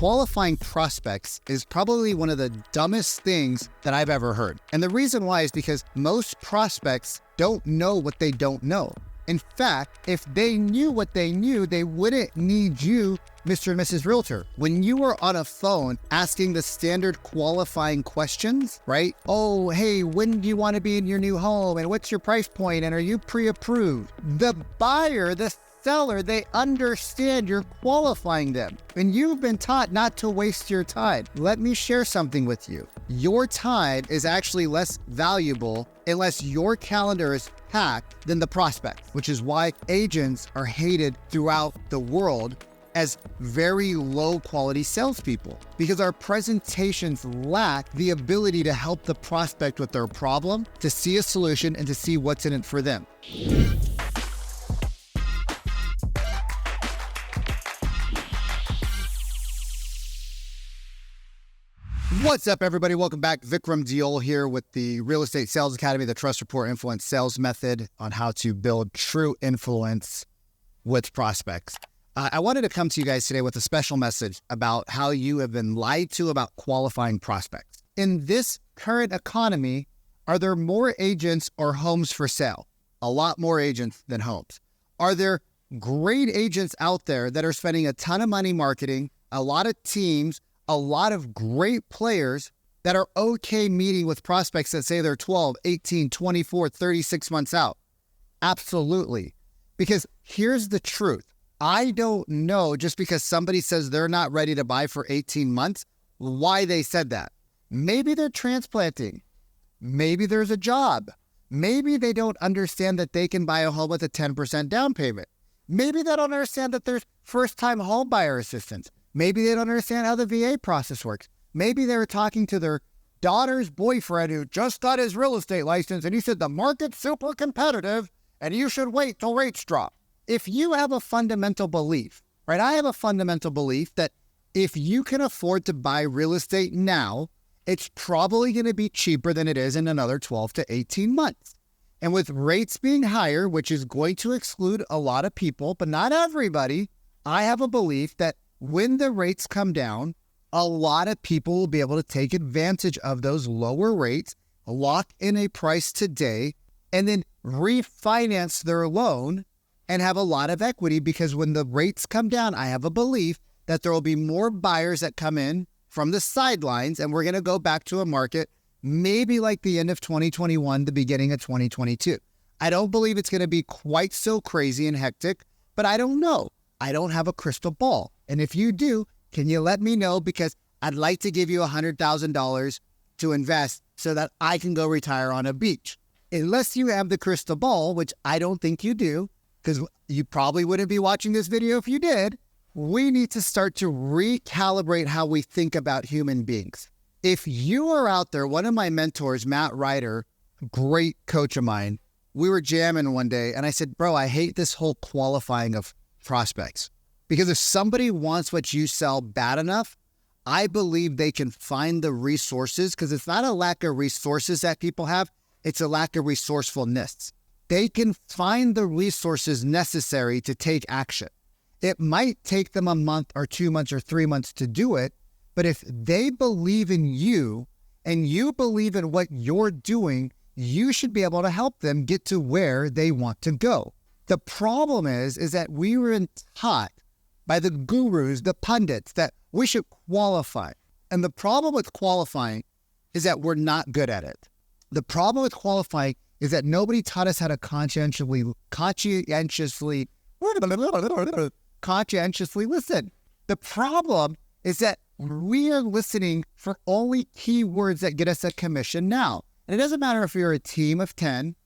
Qualifying prospects is probably one of the dumbest things that I've ever heard. And the reason why is because most prospects don't know what they don't know. In fact, if they knew what they knew, they wouldn't need you, Mr. and Mrs. Realtor. When you are on a phone asking the standard qualifying questions, right? Oh, hey, when do you want to be in your new home? And what's your price point? And are you pre-approved? The buyer, the seller, they understand you're qualifying them. And you've been taught not to waste your time. Let me share something with you. Your time is actually less valuable unless your calendar is packed than the prospect, which is why agents are hated throughout the world as very low quality salespeople, because our presentations lack the ability to help the prospect with their problem, to see a solution, and to see what's in it for them. What's up, everybody? Welcome back. Vikram Diol here with the Real Estate Sales Academy, the Trust Report Influence Sales Method on how to build true influence with prospects. I wanted to come to you guys today with a special message about how you have been lied to about qualifying prospects. In this current economy, are there more agents or homes for sale? A lot more agents than homes. Are there great agents out there that are spending a ton of money marketing, a lot of teams, a lot of great players that are okay meeting with prospects that say they're 12, 18, 24, 36 months out? Absolutely. Because here's the truth. I don't know, just because somebody says they're not ready to buy for 18 months, why they said that. Maybe they're transplanting. Maybe there's a job. Maybe they don't understand that they can buy a home with a 10% down payment. Maybe they don't understand that there's first-time home buyer assistance. Maybe they don't understand how the VA process works. Maybe they were talking to their daughter's boyfriend who just got his real estate license and he said the market's super competitive and you should wait till rates drop. If you have a fundamental belief, right? I have a fundamental belief that if you can afford to buy real estate now, it's probably going to be cheaper than it is in another 12 to 18 months. And with rates being higher, which is going to exclude a lot of people, but not everybody, I have a belief that when the rates come down, a lot of people will be able to take advantage of those lower rates, lock in a price today, and then refinance their loan and have a lot of equity, because when the rates come down, I have a belief that there will be more buyers that come in from the sidelines, and we're going to go back to a market maybe like the end of 2021, the beginning of 2022. I don't believe it's going to be quite so crazy and hectic, but I don't know. I don't have a crystal ball. And if you do, can you let me know? Because I'd like to give you $100,000 to invest so that I can go retire on a beach. Unless you have the crystal ball, which I don't think you do, because you probably wouldn't be watching this video if you did, we need to start to recalibrate how we think about human beings. If you are out there, one of my mentors, Matt Ryder, great coach of mine, we were jamming one day and I said, bro, I hate this whole qualifying of prospects. Because if somebody wants what you sell bad enough, I believe they can find the resources, because it's not a lack of resources that people have, it's a lack of resourcefulness. They can find the resources necessary to take action. It might take them a month or 2 months or 3 months to do it, but if they believe in you and you believe in what you're doing, you should be able to help them get to where they want to go. The problem is that we were taught by the gurus, the pundits, that we should qualify. And the problem with qualifying is that we're not good at it. The problem with qualifying is that nobody taught us how to conscientiously listen. The problem is that we are listening for only keywords that get us a commission now. And it doesn't matter if you're a team of 10,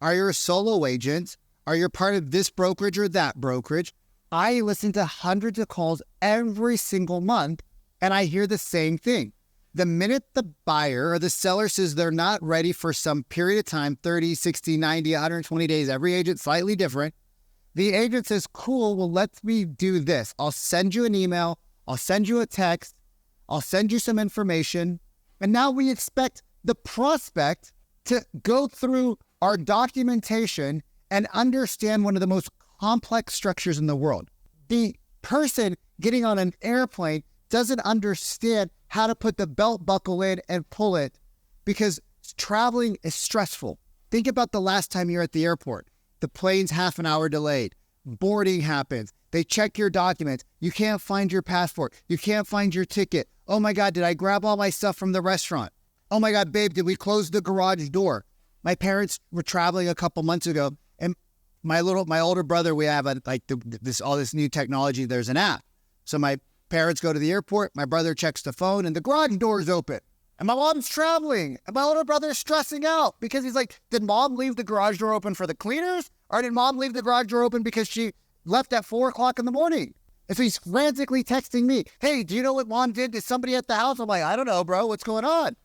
are you a solo agent, are you part of this brokerage or that brokerage? I listen to hundreds of calls every single month, and I hear the same thing. The minute the buyer or the seller says they're not ready for some period of time, 30, 60, 90, 120 days, every agent slightly different, the agent says, cool, well, let me do this. I'll send you an email. I'll send you a text. I'll send you some information. And now we expect the prospect to go through our documentation and understand one of the most complex structures in the world. The person getting on an airplane doesn't understand how to put the belt buckle in and pull it because traveling is stressful. Think about the last time you're at the airport. The plane's half an hour delayed. Boarding happens. They check your documents. You can't find your passport. You can't find your ticket. Oh my God, did I grab all my stuff from the restaurant? Oh my God, babe, did we close the garage door? My parents were traveling a couple months ago, and my older brother, we have all this new technology. There's an app. So my parents go to the airport. My brother checks the phone, and the garage door is open. And my mom's traveling, and my older brother's stressing out because he's like, did mom leave the garage door open for the cleaners? Or did mom leave the garage door open because she left at 4 o'clock in the morning? And so he's frantically texting me, hey, do you know what mom did to somebody at the house? I'm like, I don't know, bro. What's going on?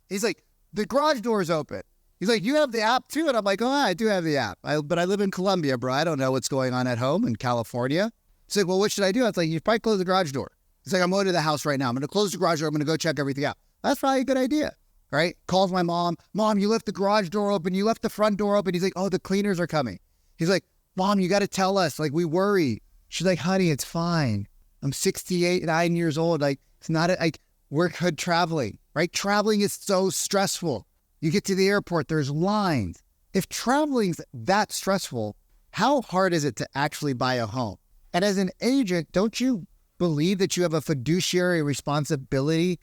He's like, the garage door is open. He's like, you have the app too? And I'm like, oh, I do have the app. But I live in Colombia, bro. I don't know what's going on at home in California. He's like, well, what should I do? I was like, you probably close the garage door. He's like, I'm going to the house right now. I'm going to close the garage door. I'm going to go check everything out. That's probably a good idea, right? Calls my mom. Mom, you left the garage door open. You left the front door open. He's like, oh, the cleaners are coming. He's like, Mom, you got to tell us. Like, we worry. She's like, honey, it's fine. I'm 9 years old. Like, it's not like we're good traveling, right? Traveling is so stressful. You get to the airport, there's lines. If traveling's that stressful, how hard is it to actually buy a home? And as an agent, don't you believe that you have a fiduciary responsibility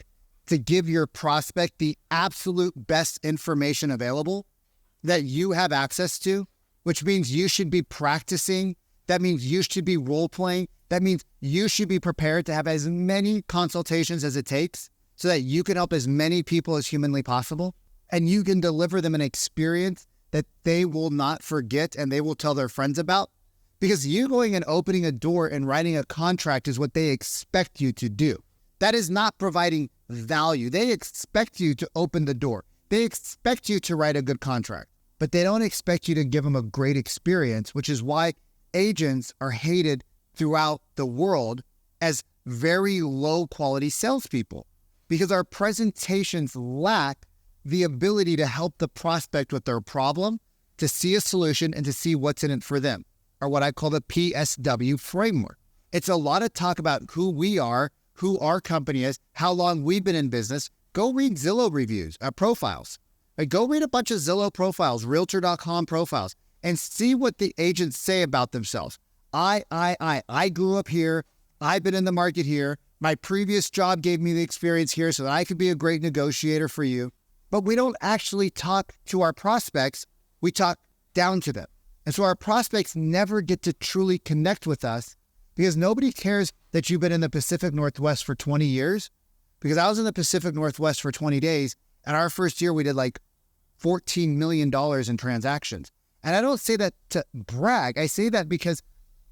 to give your prospect the absolute best information available that you have access to, which means you should be practicing. That means you should be role-playing. That means you should be prepared to have as many consultations as it takes so that you can help as many people as humanly possible. And you can deliver them an experience that they will not forget and they will tell their friends about. Because you going and opening a door and writing a contract is what they expect you to do. That is not providing value. They expect you to open the door. They expect you to write a good contract, but they don't expect you to give them a great experience, which is why agents are hated throughout the world as very low quality salespeople, because our presentations lack the ability to help the prospect with their problem, to see a solution and to see what's in it for them, or what I call the PSW Framework. It's a lot of talk about who we are, who our company is, how long we've been in business. Go read Zillow reviews, profiles. Like, go read a bunch of Zillow profiles, realtor.com profiles, and see what the agents say about themselves. I grew up here. I've been in the market here. My previous job gave me the experience here so that I could be a great negotiator for you. But we don't actually talk to our prospects. We talk down to them. And so our prospects never get to truly connect with us because nobody cares that you've been in the Pacific Northwest for 20 years. Because I was in the Pacific Northwest for 20 days. And our first year, we did like $14 million in transactions. And I don't say that to brag. I say that because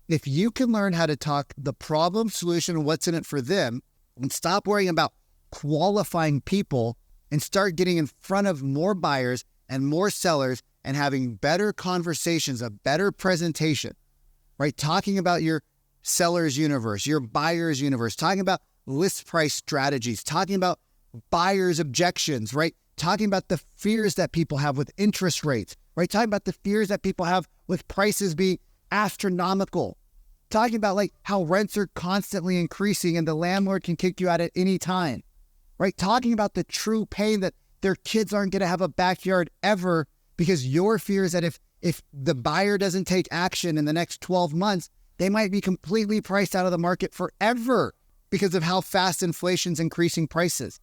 if you can learn how to talk the problem, solution, and what's in it for them, and stop worrying about qualifying people and start getting in front of more buyers and more sellers and having better conversations, a better presentation, right? Talking about your seller's universe, your buyer's universe, talking about list price strategies, talking about buyer's objections, right? Talking about the fears that people have with interest rates, right? Talking about the fears that people have with prices being astronomical. Talking about like how rents are constantly increasing and the landlord can kick you out at any time, right? Talking about the true pain that their kids aren't going to have a backyard ever because your fear is that if the buyer doesn't take action in the next 12 months, they might be completely priced out of the market forever because of how fast inflation's increasing prices,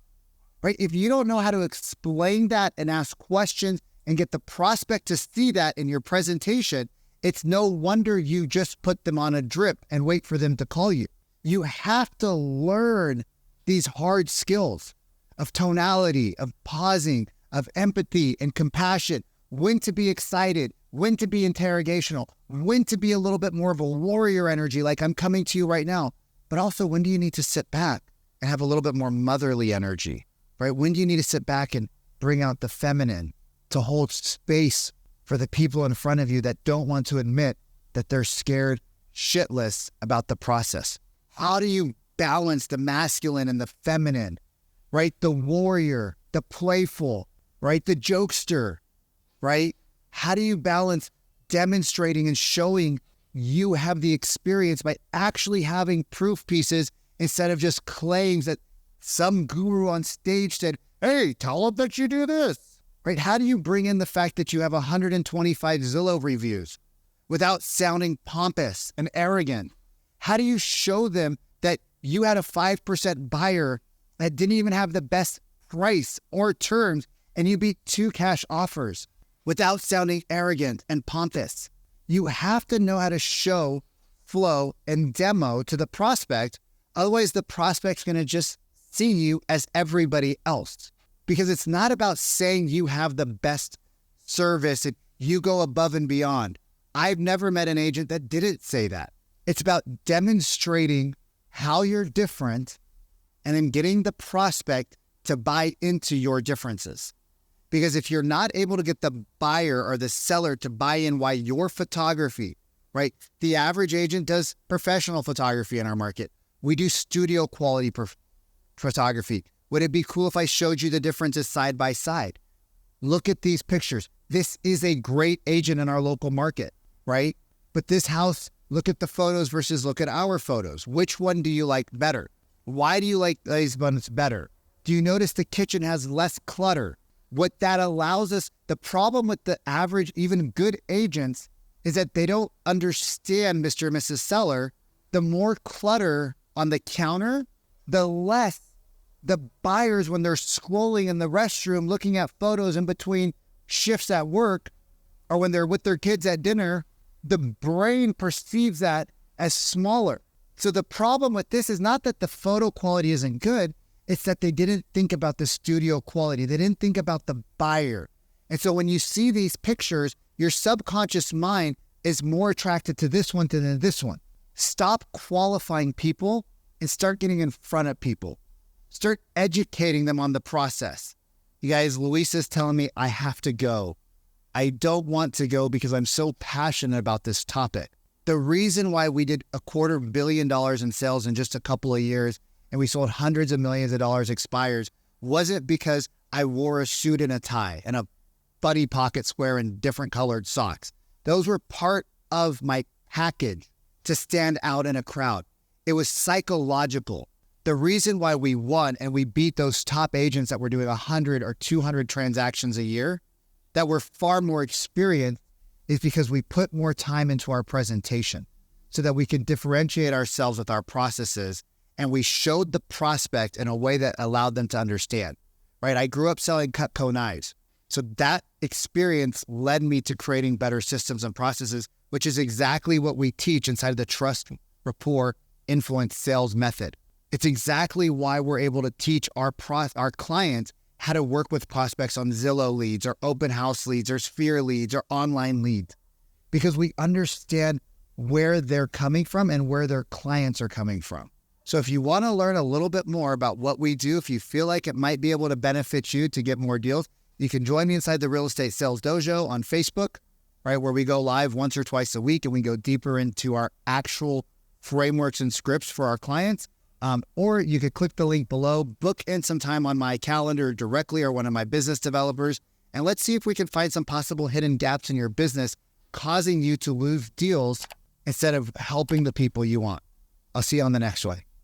right? If you don't know how to explain that and ask questions and get the prospect to see that in your presentation, it's no wonder you just put them on a drip and wait for them to call you. You have to learn these hard skills of tonality, of pausing, of empathy and compassion, when to be excited, when to be interrogational, when to be a little bit more of a warrior energy like I'm coming to you right now, but also when do you need to sit back and have a little bit more motherly energy, right? When do you need to sit back and bring out the feminine to hold space for the people in front of you that don't want to admit that they're scared shitless about the process? How do you balance the masculine and the feminine, right? The warrior, the playful, right? The jokester, right? How do you balance demonstrating and showing you have the experience by actually having proof pieces instead of just claims that some guru on stage said, hey, tell them that you do this, right? How do you bring in the fact that you have 125 Zillow reviews without sounding pompous and arrogant? How do you show them that you had a 5% buyer that didn't even have the best price or terms and you beat 2 cash offers without sounding arrogant and pompous? You have to know how to show, flow, and demo to the prospect. Otherwise, the prospect's going to just see you as everybody else, because it's not about saying you have the best service and you go above and beyond. I've never met an agent that didn't say that. It's about demonstrating how you're different and then getting the prospect to buy into your differences. Because if you're not able to get the buyer or the seller to buy in why your photography, right? The average agent does professional photography in our market. We do studio quality photography. Would it be cool if I showed you the differences side by side? Look at these pictures. This is a great agent in our local market, right? But this house, look at the photos versus look at our photos. Which one do you like better? Why do you like these ones better? Do you notice the kitchen has less clutter? What that allows us, the problem with the average, even good agents, is that they don't understand, Mr. and Mrs. Seller. The more clutter on the counter, the less the buyers, when they're scrolling in the restroom, looking at photos in between shifts at work, or when they're with their kids at dinner, the brain perceives that as smaller. So the problem with this is not that the photo quality isn't good, it's that they didn't think about the studio quality. They didn't think about the buyer. And so when you see these pictures, your subconscious mind is more attracted to this one than this one. Stop qualifying people and start getting in front of people. Start educating them on the process. You guys, Luis is telling me I have to go. I don't want to go because I'm so passionate about this topic. The reason why we did $250 million in sales in just a couple of years and we sold hundreds of millions of dollars expires wasn't because I wore a suit and a tie and a buddy pocket square and different colored socks. Those were part of my package to stand out in a crowd. It was psychological. The reason why we won and we beat those top agents that were doing 100 or 200 transactions a year that were far more experienced is because we put more time into our presentation so that we can differentiate ourselves with our processes, and we showed the prospect in a way that allowed them to understand, right? I grew up selling Cutco knives. So that experience led me to creating better systems and processes, which is exactly what we teach inside the trust, rapport, influence sales method. It's exactly why we're able to teach our clients how to work with prospects on Zillow leads or open house leads or Sphere leads or online leads, because we understand where they're coming from and where their clients are coming from. So if you want to learn a little bit more about what we do, if you feel like it might be able to benefit you to get more deals, you can join me inside the Real Estate Sales Dojo on Facebook, right, where we go live once or twice a week and we go deeper into our actual frameworks and scripts for our clients. Or you could click the link below, book in some time on my calendar directly or one of my business developers, and let's see if we can find some possible hidden gaps in your business causing you to lose deals instead of helping the people you want. I'll see you on the next one.